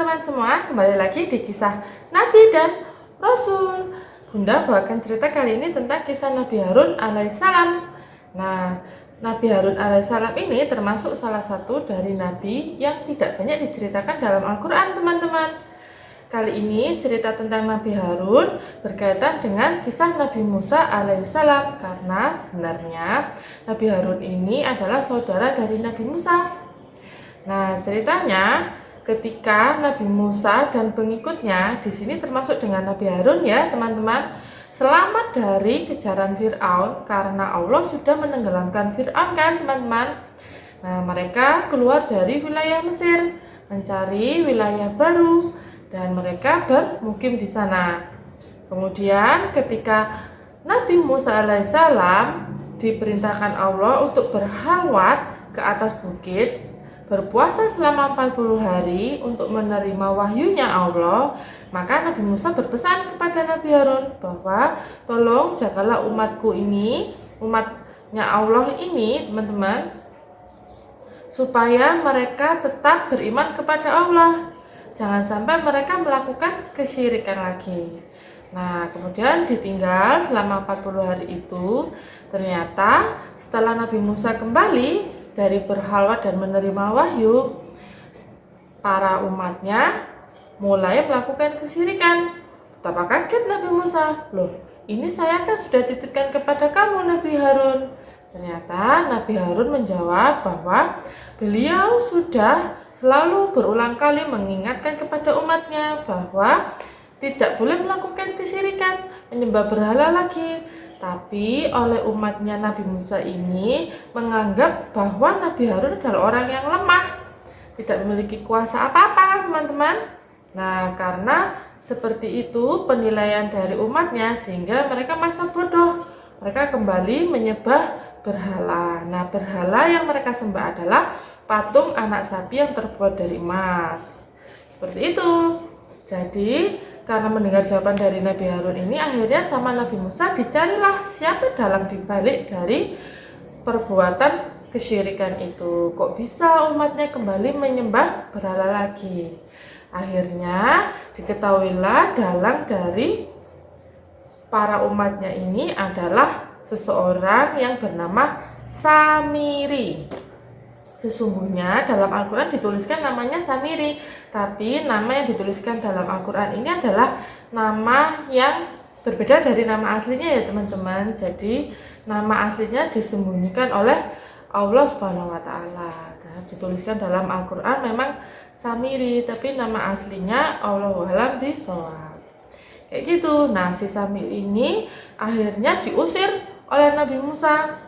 teman-teman semua, kembali lagi di kisah Nabi dan Rasul. Bunda bawakan cerita kali ini tentang kisah Nabi Harun alaihissalam. Nah, Nabi Harun alaihissalam ini termasuk salah satu dari nabi yang tidak banyak diceritakan dalam Al-Quran, teman-teman. Kali ini cerita tentang Nabi Harun berkaitan dengan kisah Nabi Musa alaihissalam, karena sebenarnya Nabi Harun ini adalah saudara dari Nabi Musa. Nah, ceritanya ketika Nabi Musa dan pengikutnya, di sini termasuk dengan Nabi Harun ya, teman-teman, selamat dari kejaran Fir'aun karena Allah sudah menenggelamkan Fir'aun kan, teman-teman. Nah, mereka keluar dari wilayah Mesir, mencari wilayah baru dan mereka bermukim di sana. Kemudian ketika Nabi Musa alaihissalam diperintahkan Allah untuk berhalwat ke atas bukit, berpuasa selama 40 hari untuk menerima wahyunya Allah, maka Nabi Musa berpesan kepada Nabi Harun bahwa tolong jagalah umatku ini, umatnya Allah ini, teman-teman, supaya mereka tetap beriman kepada Allah. Jangan sampai mereka melakukan kesyirikan lagi. Nah, kemudian ditinggal selama 40 hari itu. Ternyata setelah Nabi Musa kembali dari berhalwat dan menerima wahyu, para umatnya mulai melakukan kesyirikan. Betapa kaget Nabi Musa, loh ini saya kan sudah titipkan kepada kamu Nabi Harun. Ternyata Nabi Harun menjawab bahwa beliau sudah selalu berulang kali mengingatkan kepada umatnya bahwa tidak boleh melakukan kesyirikan, menyembah berhala lagi. Tapi oleh umatnya Nabi Musa ini menganggap bahwa Nabi Harun adalah orang yang lemah, tidak memiliki kuasa apa-apa, teman-teman. Nah, karena seperti itu penilaian dari umatnya, sehingga mereka masa bodoh. Mereka kembali menyembah berhala. Nah, berhala yang mereka sembah adalah patung anak sapi yang terbuat dari emas. Seperti itu. Jadi karena mendengar jawaban dari Nabi Harun ini, akhirnya sama Nabi Musa dicarilah siapa dalang dibalik dari perbuatan kesyirikan itu. Kok bisa umatnya kembali menyembah berhala lagi? Akhirnya diketahuilah dalang dari para umatnya ini adalah seseorang yang bernama Samiri. Sesungguhnya dalam Al-Quran dituliskan namanya Samiri, tapi nama yang dituliskan dalam Al-Quran ini adalah nama yang berbeda dari nama aslinya ya teman-teman. Jadi nama aslinya disembunyikan oleh Allah Subhanahu wa Ta'ala. Nah, dituliskan dalam Al-Quran memang Samiri, tapi nama aslinya Allahu a'lam bishawab. Kayak gitu. Nah, si Samiri ini akhirnya diusir oleh Nabi Musa.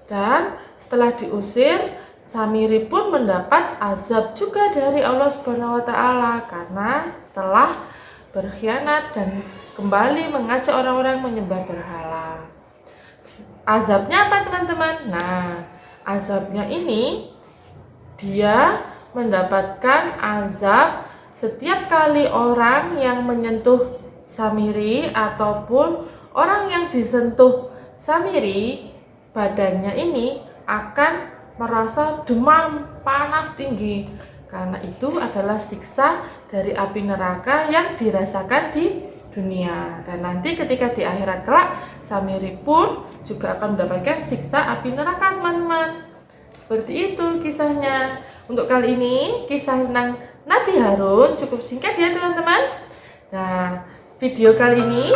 Dan setelah diusir, Samiri pun mendapat azab juga dari Allah Subhanahu wa Ta'ala karena telah berkhianat dan kembali mengajak orang-orang menyembah berhala. Azabnya apa, teman-teman? Nah, azabnya ini dia mendapatkan azab setiap kali orang yang menyentuh Samiri ataupun orang yang disentuh Samiri, badannya ini akan merasa demam, panas tinggi, karena itu adalah siksa dari api neraka yang dirasakan di dunia. Dan nanti ketika di akhirat kelak, Samiri pun juga akan mendapatkan siksa api neraka, teman-teman. Seperti itu kisahnya. Untuk kali ini kisah tentang Nabi Harun cukup singkat ya teman-teman. Nah, video kali ini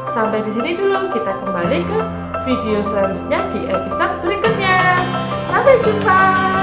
sampai di sini dulu. Kita kembali ke video selanjutnya di episode berikutnya. Sampai jumpa.